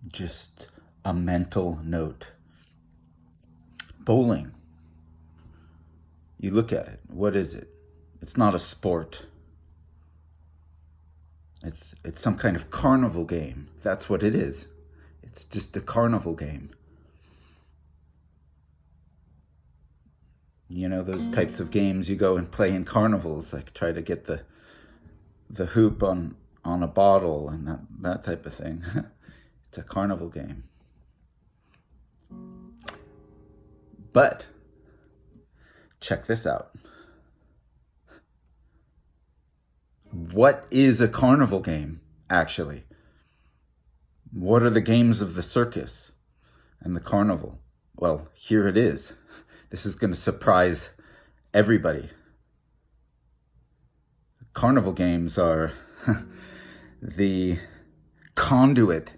Just a mental note. Bowling. You look at it. What is it? It's not a sport. It's some kind of carnival game. That's what it is. It's just a carnival game. You know, those types of games you go and play in carnivals, like try to get the hoop on a bottle and that type of thing. It's a carnival game. But check this out. What is a carnival game, actually? What are the games of the circus and the carnival? Well, here it is. This is going to surprise everybody. Carnival games are the conduit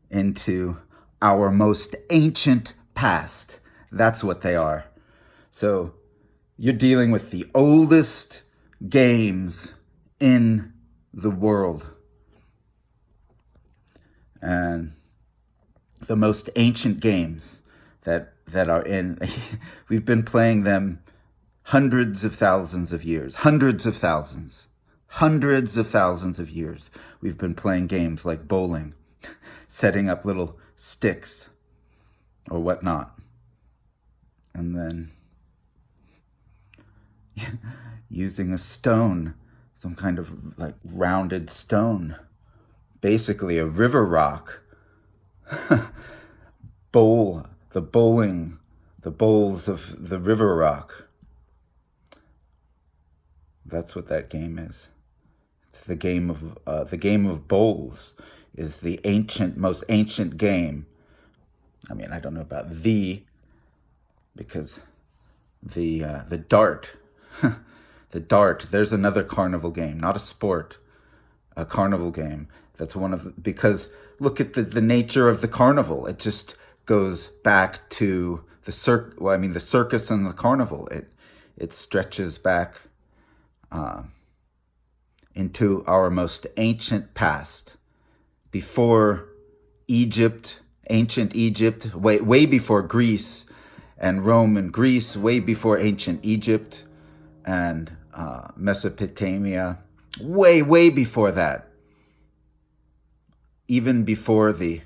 into our most ancient past. That's what they are. So you're dealing with the oldest games in the world. And the most ancient games that are in, we've been playing them hundreds of thousands of years, hundreds of thousands of years. We've been playing games like bowling, setting up little sticks or whatnot. And then using a stone, some kind of like rounded stone, basically a river rock. The bowls of the river rock. That's what that game is. It's the game of bowls is the most ancient game. I mean, I don't know about because the dart, the dart. There's another carnival game, not a sport, a carnival game. That's because look at the nature of the carnival. It just goes back to the circus and the carnival. It stretches back into our most ancient past, before Egypt, ancient Egypt, way before Greece and Rome and Greece, way before ancient Egypt and Mesopotamia, way before that. Even before the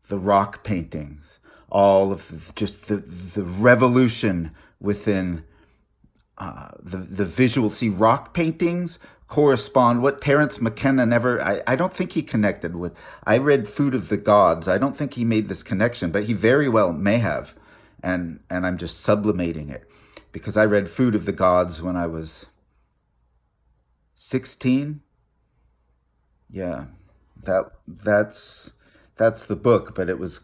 rock paintings, all of just the revolution within the visual. See, rock paintings correspond, what Terence McKenna I don't think he connected with. I read Food of the Gods. I don't think he made this connection, but he very well may have. And I'm just sublimating it, because I read Food of the Gods when I was 16. Yeah, that's the book, but it was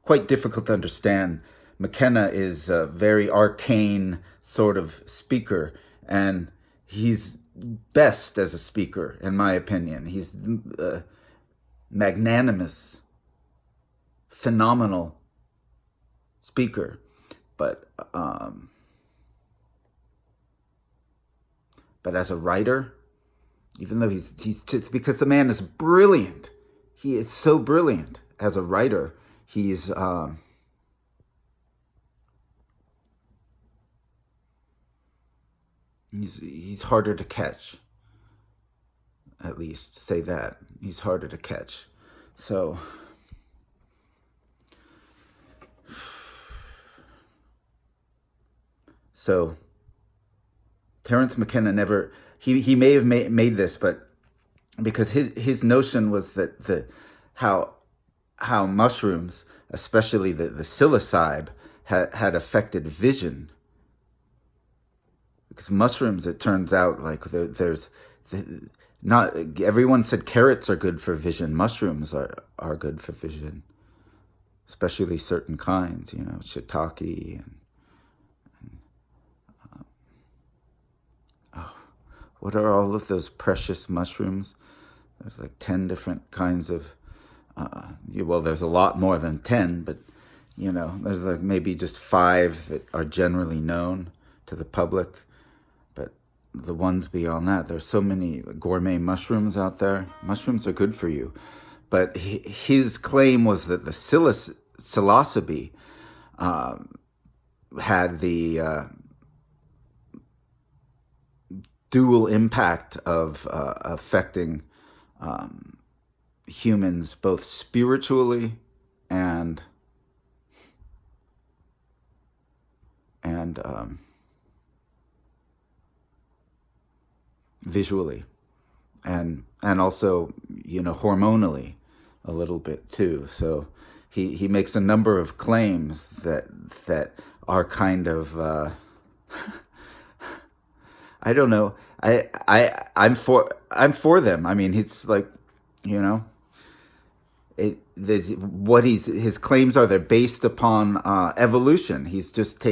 quite difficult to understand. McKenna is a very arcane sort of speaker, and he's best as a speaker, in my opinion. He's magnanimous, phenomenal speaker, but as a writer, even though he's just, because the man is brilliant, he is so brilliant as a writer. He's harder to catch. At least say that he's harder to catch. So Terence McKenna never. He may have made this, but because his notion was that how mushrooms, especially the psilocybe, had affected vision. Because mushrooms, it turns out, like not everyone said carrots are good for vision. Mushrooms are good for vision, especially certain kinds. You know, shiitake and what are all of those precious mushrooms? There's like 10 different kinds of, well, there's a lot more than 10, but, you know, there's like maybe just 5 that are generally known to the public. But the ones beyond that, there's so many gourmet mushrooms out there. Mushrooms are good for you. but his claim was that the psilocybe had the dual impact of affecting humans both spiritually and visually, and also, hormonally a little bit too. So he makes a number of claims that are kind of I don't know. I'm for them. I mean, it's like, his claims are, they're based upon evolution. He's just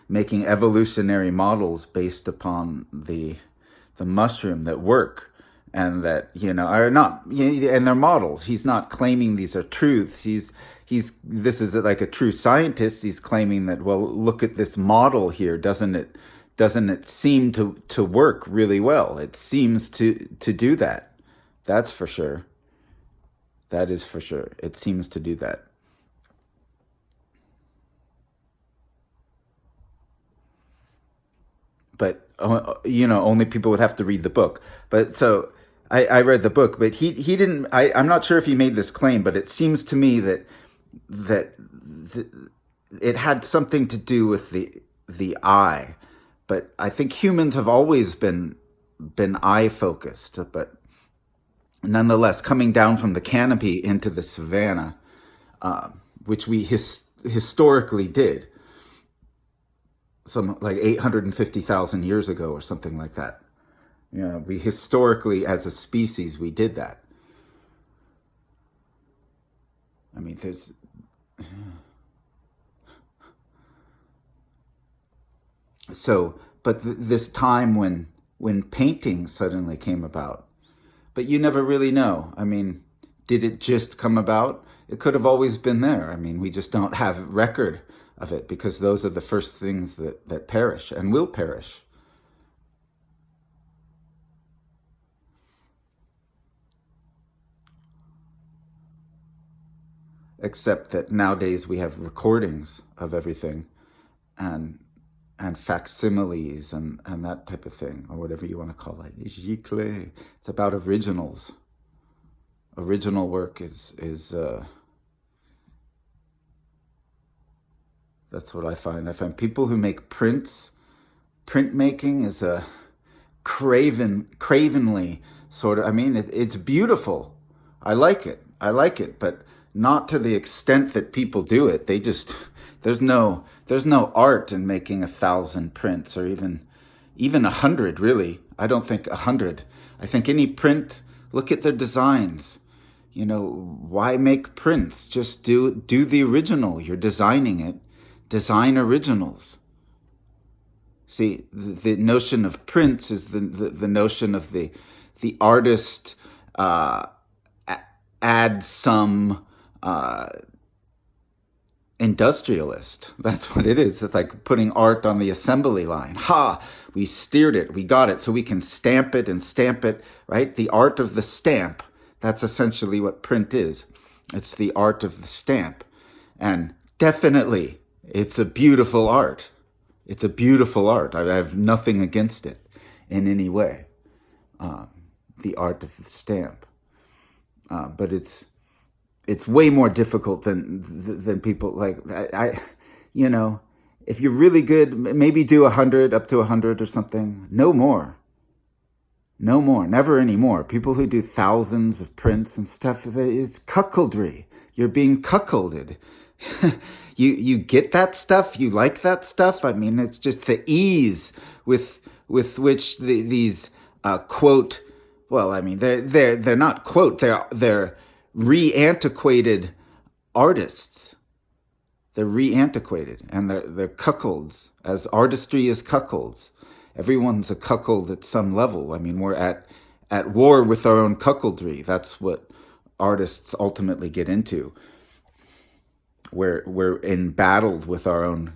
making evolutionary models based upon the mushroom that work, and that are not, and they're models. He's not claiming these are truths. This is like a true scientist. He's claiming that, well, look at this model here. Doesn't it seem to work really well? It seems to do that. That's for sure. That is for sure. It seems to do that. But only people would have to read the book. But so I read the book, but he didn't. I'm not sure if he made this claim, but it seems to me that it had something to do with the eye. But I think humans have always been eye focused. But nonetheless, coming down from the canopy into the savannah, which we historically did, some like 850,000 years ago or something like that. We historically, as a species, we did that. I mean, there's so, but this time when painting suddenly came about, but you never really know. I mean, did it just come about? It could have always been there. I mean, we just don't have record of it, because those are the first things that perish and will perish. Except that nowadays we have recordings of everything, and facsimiles and that type of thing, or whatever you want to call it. Giclée. It's about originals. Original work is that's what I find. I find people who make prints, printmaking is a cravenly sort of. I mean, it's beautiful. I like it, but not to the extent that people do it. They just there's no art in making 1,000 prints, or even 100. Really, I don't think 100. I think any print. Look at their designs. Why make prints? Just do the original. You're designing it. Design originals. See, the notion of prints is the notion of the artist adds some industrialist. That's what it is. It's like putting art on the assembly line. We steered it. We got it. So we can stamp it and stamp it, right? The art of the stamp. That's essentially what print is. It's the art of the stamp. And definitely, it's a beautiful art. It's a beautiful art. I have nothing against it in any way. The art of the stamp. But it's way more difficult than people like. If you're really good, maybe do 100, up to 100 or something. No more. No more. Never anymore. People who do thousands of prints and stuff, it's cuckoldry. You're being cuckolded. You get that stuff? You like that stuff? I mean, it's just the ease with which these quote. Well, I mean, they're not quote. They're re-antiquated artists. They're re-antiquated, and they're cuckolds. As artistry is cuckolds. Everyone's a cuckold at some level. I mean, we're at war with our own cuckoldry. That's what artists ultimately get into. We're embattled with our own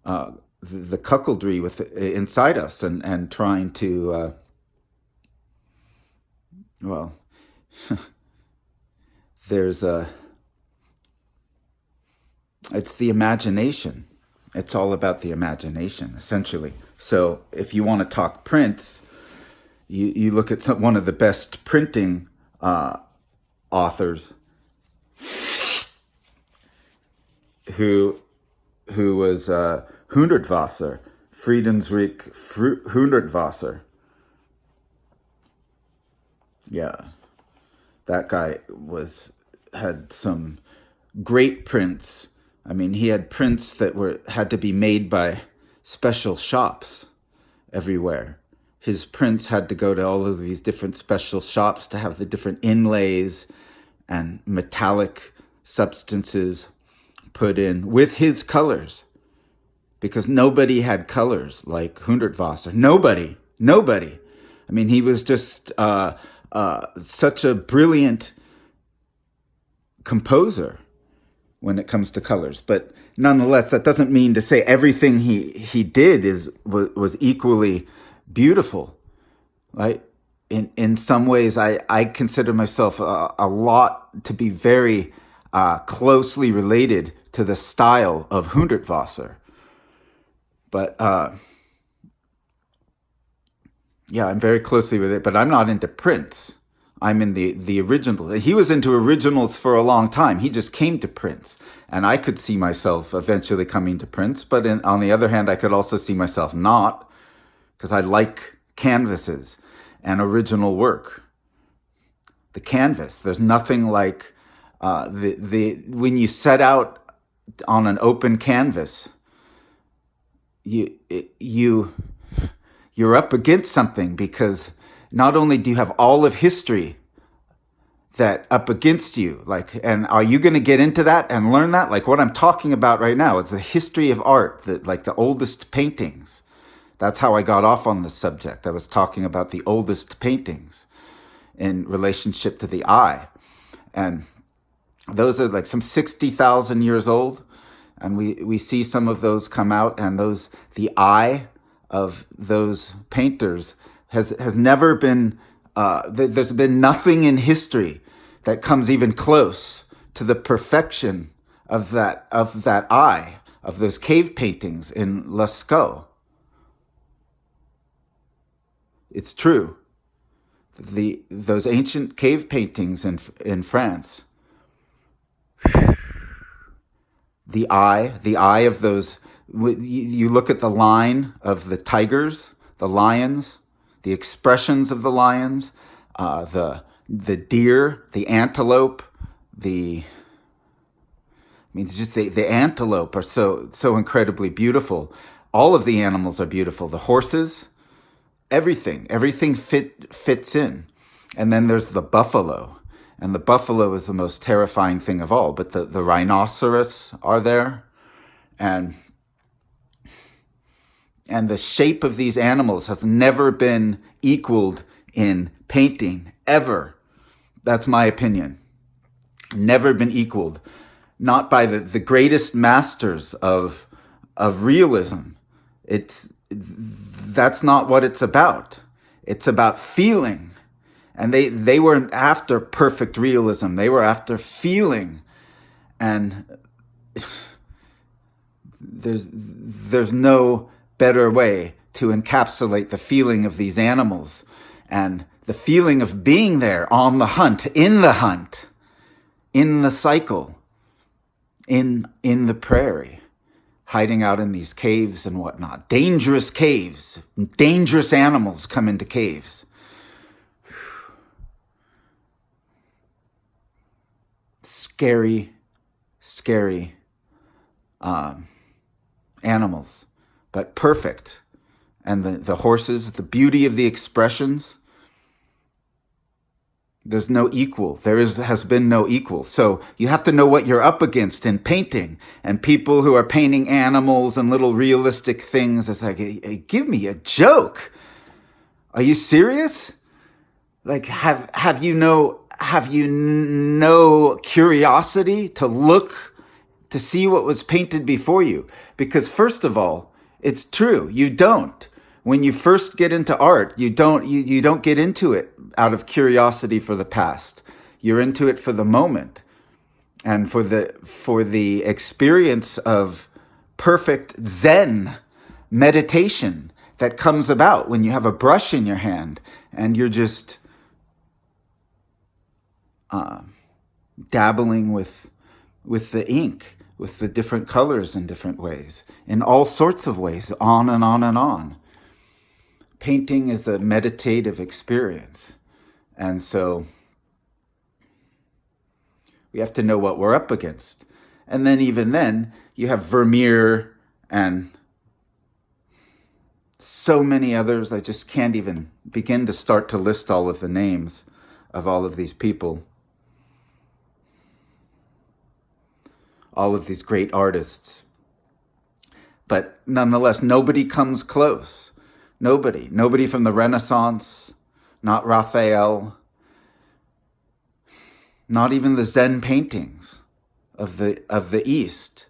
the cuckoldry inside us, and trying to well there's a, it's the imagination. It's all about the imagination, essentially. So if you want to talk prints, you look at one of the best printing authors who was Hundertwasser, Friedensreich Hundertwasser. Yeah, that guy had some great prints. I mean, he had prints that had to be made by special shops everywhere. His prints had to go to all of these different special shops to have the different inlays and metallic substances put in with his colors, because nobody had colors like Hundertwasser. Nobody. I mean, he was just such a brilliant composer when it comes to colors. But nonetheless, that doesn't mean to say everything he did was equally beautiful, right? In some ways, I consider myself a lot to be very closely related to the style of Hundertwasser. But yeah, I'm very closely with it, but I'm not into prints. I'm in the original. He was into originals for a long time. He just came to prints. And I could see myself eventually coming to prints, but on the other hand, I could also see myself not, because I like canvases and original work. The canvas, there's nothing like when you set out on an open canvas, you're up against something, because not only do you have all of history that up against you, and are you going to get into that and learn that? Like what I'm talking about right now, it's the history of art, like the oldest paintings. That's how I got off on this subject. I was talking about the oldest paintings in relationship to the eye. And those are like some 60,000 years old. And we see some of those come out, and the eye of those painters has never been, there's been nothing in history that comes even close to the perfection of that eye, of those cave paintings in Lascaux. It's true. Those ancient cave paintings in France, the eye of those, you look at the line of the tigers, the lions, the expressions of the lions, the deer, the antelope, just the antelope are so incredibly beautiful. All of the animals are beautiful. The horses, everything fits in. And then there's the buffalo. And the buffalo is the most terrifying thing of all. But the rhinoceros are there. And the shape of these animals has never been equaled in painting, ever. That's my opinion. Never been equaled. Not by the greatest masters of realism. That's not what it's about. It's about feeling. And they weren't after perfect realism. They were after feeling. And there's no better way to encapsulate the feeling of these animals, and the feeling of being there on the hunt, in the cycle, in the prairie, hiding out in these caves and whatnot. Dangerous caves. Dangerous animals come into caves. Scary animals, but perfect. And the horses, the beauty of the expressions, there's no equal. Has been no equal. So you have to know what you're up against in painting. And people who are painting animals and little realistic things, it's like, hey, give me a joke. Are you serious? Like, have you no curiosity to look to see what was painted before you? Because first of all, it's true, you don't. When you first get into art, you don't get into it out of curiosity for the past. You're into it for the moment and for the experience of perfect Zen meditation that comes about when you have a brush in your hand and you're just dabbling with the ink, with the different colors in different ways, in all sorts of ways, on and on and on. Painting is a meditative experience. And so we have to know what we're up against. And then even then, you have Vermeer and so many others. I just can't even begin to start to list all of the names of all of these people. All of these great artists. But nonetheless, nobody comes close. Nobody from the Renaissance, not Raphael, not even the Zen paintings of the East.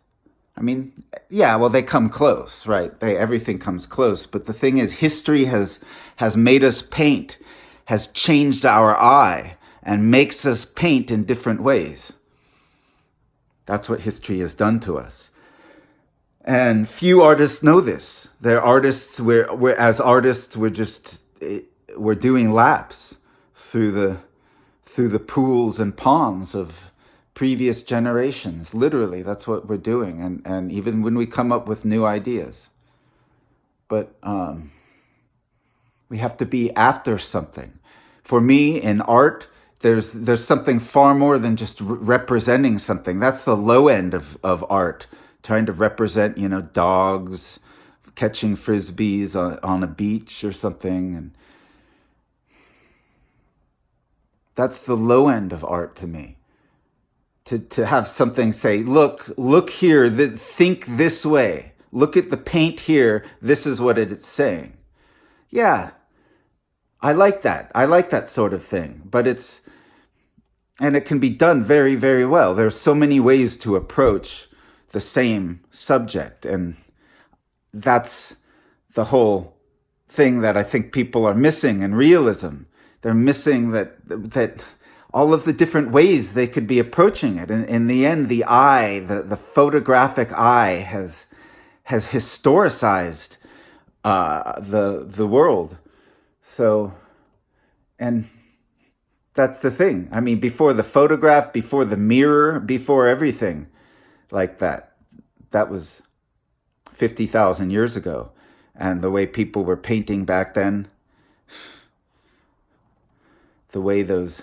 I mean, yeah, well, they come close, right? Everything comes close. But the thing is, history has made us paint, has changed our eye, and makes us paint in different ways. That's what history has done to us. And few artists know this. They're artists, as artists, we're doing laps through the pools and ponds of previous generations. Literally, that's what we're doing. And even when we come up with new ideas. But we have to be after something. For me, in art, there's something far more than just representing something. That's the low end of art, trying to represent, dogs catching frisbees on a beach or something. And that's the low end of art to me. To have something say, look here, think this way. Look at the paint here. This is what it's saying. Yeah, I like that. I like that sort of thing. But it can be done very, very well. There's so many ways to approach the same subject. And that's the whole thing that I think people are missing in realism. They're missing that all of the different ways they could be approaching it. And in the end, the eye, the photographic eye has historicized the world. So, and that's the thing. I mean, before the photograph, before the mirror, before everything like that was 50,000 years ago. And the way people were painting back then, the way those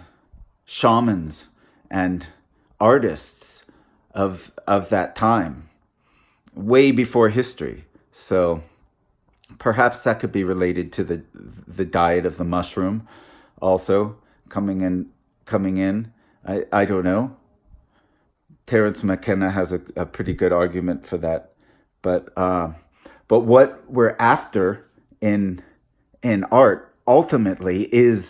shamans and artists of that time, way before history. So perhaps that could be related to the diet of the mushroom also coming in. I don't know. Terence McKenna has a pretty good argument for that. But what we're after in art ultimately is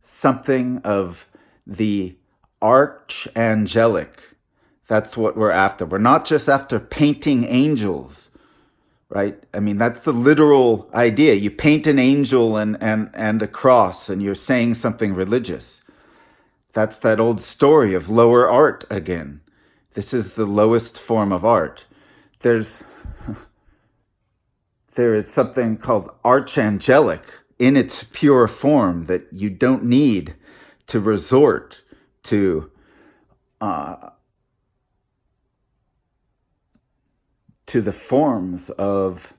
something of the archangelic. That's what we're after. We're not just after painting angels, right? I mean, that's the literal idea. You paint an angel and a cross, and you're saying something religious. That's that old story of lower art again. This is the lowest form of art. There is something called archangelic in its pure form that you don't need to resort to the forms of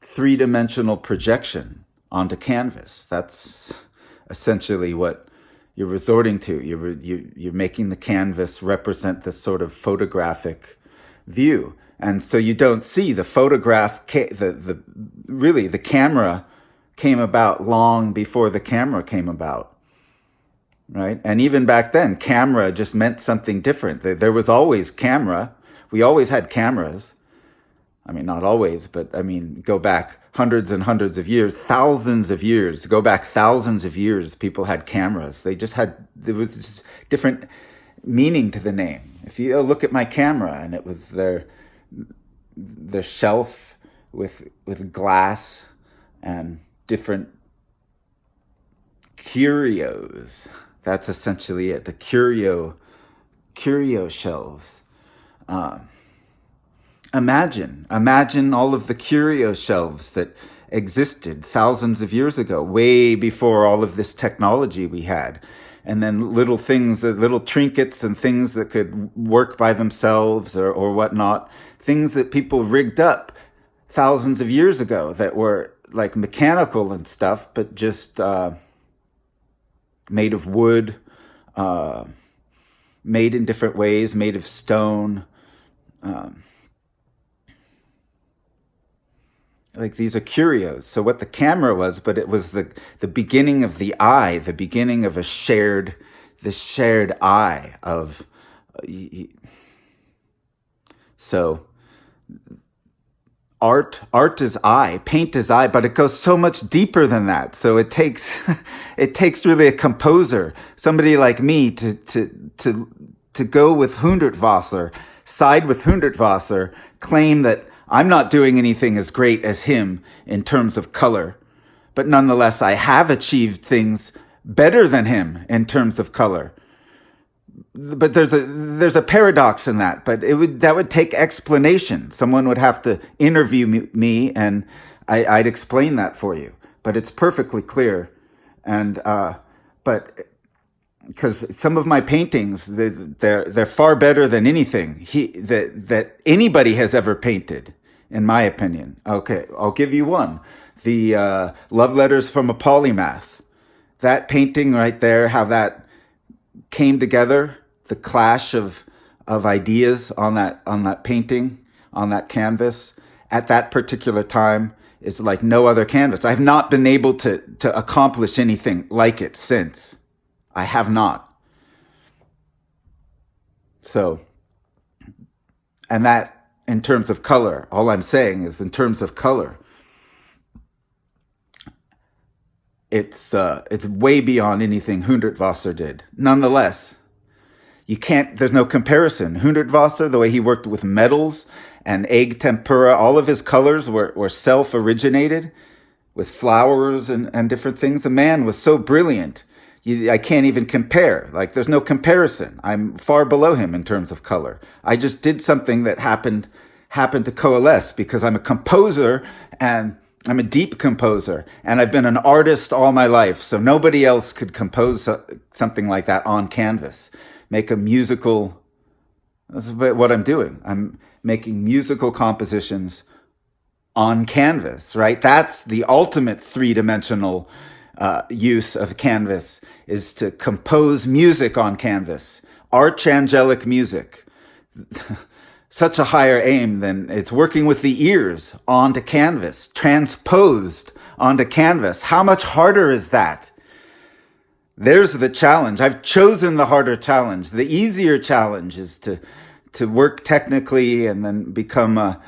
three-dimensional projection onto canvas. That's essentially what you're resorting to. You're making the canvas represent this sort of photographic view. And so you don't see the photograph, the camera came about long before the camera came about, right? And even back then, camera just meant something different. There was always camera. We always had cameras. I mean, not always, but I mean, go back hundreds and hundreds of years, thousands of years. Go back thousands of years, people had cameras. There was just different meaning to the name. If you look at my camera, and it was the shelf with glass and different curios. That's essentially it. The curio shelves. Um, Imagine all of the curio shelves that existed thousands of years ago, way before all of this technology we had. And then little things, the little trinkets and things that could work by themselves or whatnot, things that people rigged up thousands of years ago that were like mechanical and stuff, but just made of wood, uh, made in different ways, made of stone. Um, like these are curios. So what the camera was, but it was the beginning of the eye, the beginning of the shared eye of. So art is eye, paint is eye, but it goes so much deeper than that. So it takes it takes really a composer, somebody like me, to go with Hundertwasser, side with Hundertwasser, claim that I'm not doing anything as great as him in terms of color, but nonetheless I have achieved things better than him in terms of color. But there's a paradox in that. But that would take explanation. Someone would have to interview me, and I'd explain that for you. But it's perfectly clear, and but because some of my paintings, they're far better than anything that anybody has ever painted, in my opinion. Okay, I'll give you one: the Love Letters from a Polymath. That painting right there, how that came together, the clash of ideas on that painting, on that canvas at that particular time, is like no other canvas. I've not been able to accomplish anything like it since. I have not. So, and that in terms of color, all I'm saying is in terms of color, it's way beyond anything Hundertwasser did. Nonetheless, there's no comparison. Hundertwasser, the way he worked with metals and egg tempera, all of his colors were self-originated with flowers and different things. The man was so brilliant. I can't even compare. Like, there's no comparison. I'm far below him in terms of color. I just did something that happened to coalesce because I'm a composer, and I'm a deep composer, and I've been an artist all my life, so nobody else could compose something like that on canvas. Make a musical, that's what I'm doing. I'm making musical compositions on canvas, right? That's the ultimate three-dimensional use of canvas, is to compose music on canvas. Archangelic music. Such a higher aim than it's working with the ears onto canvas, transposed onto canvas. How much harder is that? There's the challenge. I've chosen the harder challenge. The easier challenge is to work technically and then become a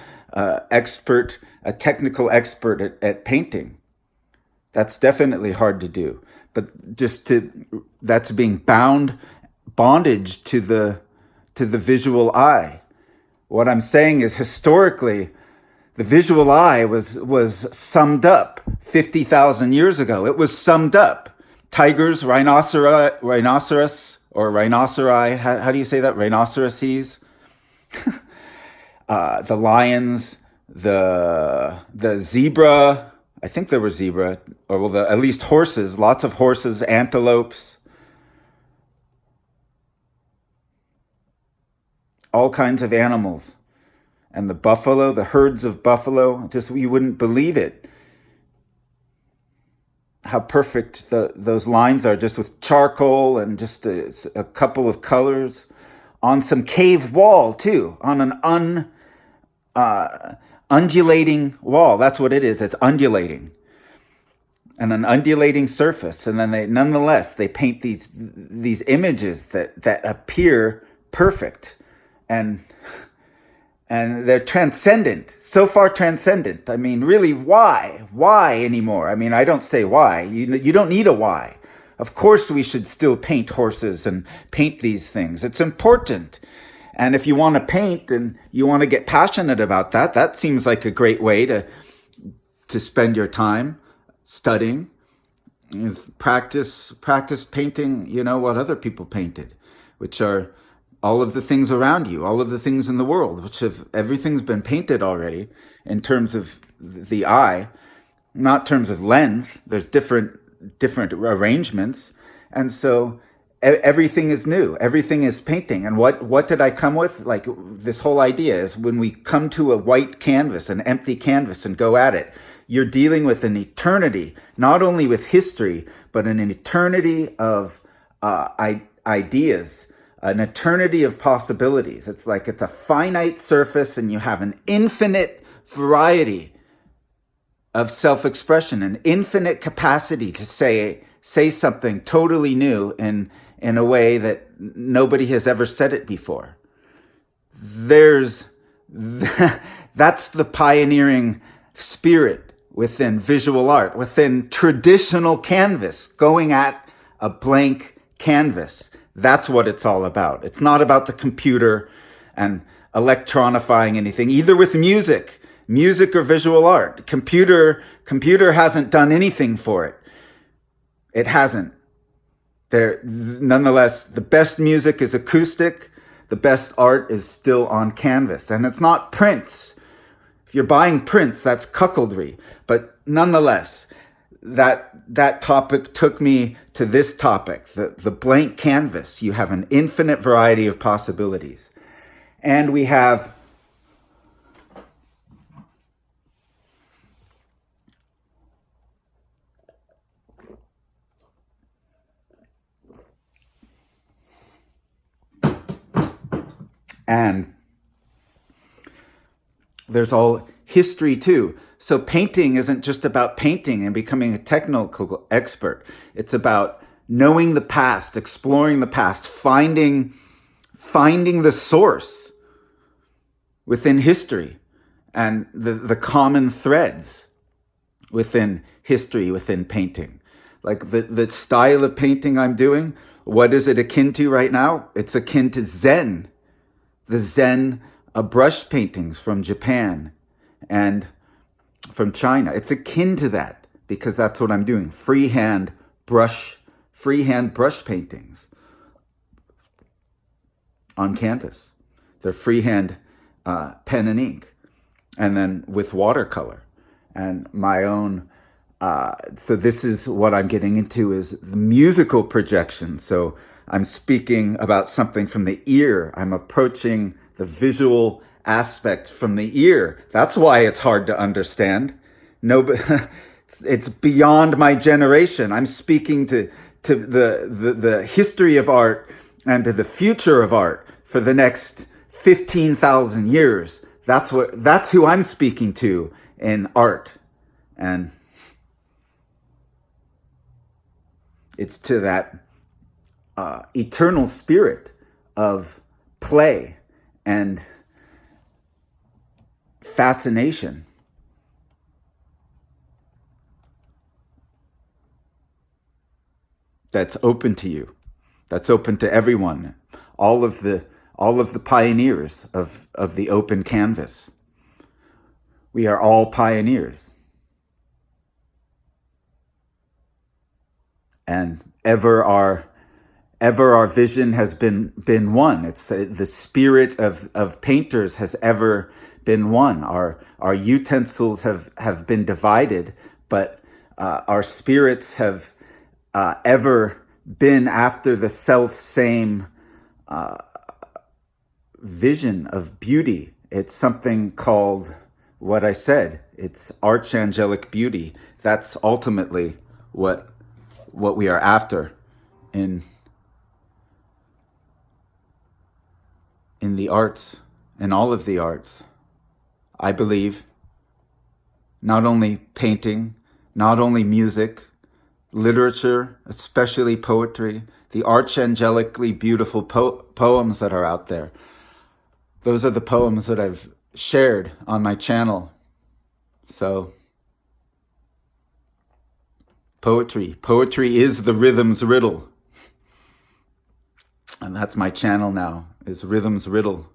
technical expert at painting. That's definitely hard to do. But that's being bondage to the visual eye. What I'm saying is, historically, the visual eye was summed up 50,000 years ago. It was summed up. Tigers, rhinoceros, or rhinoceri. How do you say that? Rhinoceroses. The lions, the zebra. I think there were zebra, or at least horses. Lots of horses, antelopes. All kinds of animals. And the buffalo, the herds of buffalo, just, you wouldn't believe it. How perfect those lines are, just with charcoal and just a couple of colors. On some cave wall, too, on an undulating wall. That's what it is. It's undulating. And an undulating surface. And then nonetheless, they paint these images that appear perfect. And they're transcendent, so far transcendent. I mean, really, why? Why anymore? I mean, I don't say why. You don't need a why. Of course we should still paint horses and paint these things. It's important. And if you want to paint and you want to get passionate about that seems like a great way to spend your time studying. is practice painting, what other people painted, which are all of the things around you, all of the things in the world, everything's been painted already in terms of the eye, not terms of lens. There's different arrangements. And so everything is new. Everything is painting. And what did I come with? Like, this whole idea is when we come to a white canvas, an empty canvas, and go at it, you're dealing with an eternity, not only with history, but an eternity of ideas, an eternity of possibilities. It's like it's a finite surface and you have an infinite variety of self-expression, an infinite capacity to say something totally new in a way that nobody has ever said it before. That's the pioneering spirit within visual art, within traditional canvas, going at a blank canvas. That's what it's all about. It's not about the computer and electronifying anything, either with music or visual art. Computer hasn't done anything for it. It hasn't. Nonetheless, the best music is acoustic. The best art is still on canvas. And it's not prints. If you're buying prints, that's cuckoldry. But nonetheless, that topic took me to this topic, the blank canvas. You have an infinite variety of possibilities. And we have there's all history too. So painting isn't just about painting and becoming a technical expert. It's about knowing the past, exploring the past, finding the source within history and the common threads within history, within painting. Like the style of painting I'm doing, what is it akin to right now? It's akin to Zen. The Zen brush paintings from Japan and from China. It's akin to that because that's what I'm doing. Freehand brush paintings on canvas. They're freehand pen and ink, and then with watercolor and my own. So this is what I'm getting into, is the musical projection. So I'm speaking about something from the ear. I'm approaching the visual aspect from the ear. That's why it's hard to understand. It's beyond my generation. I'm speaking to the history of art and to the future of art for the next 15,000 years. That's who I'm speaking to in art. And it's to that eternal spirit of play and fascination. That's open to you. That's open to everyone. All of the pioneers of the open canvas. We are all pioneers. And ever our vision has been one. It's the spirit of painters has ever been one. Our utensils have been divided, but our spirits have ever been after the self-same vision of beauty. It's something called, what I said, it's archangelic beauty. That's ultimately what we are after in the arts, in all of the arts. I believe not only painting, not only music, literature, especially poetry, the archangelically beautiful poems that are out there. Those are the poems that I've shared on my channel. So poetry is the rhythm's riddle. And that's my channel now, is Rhythm's Riddle.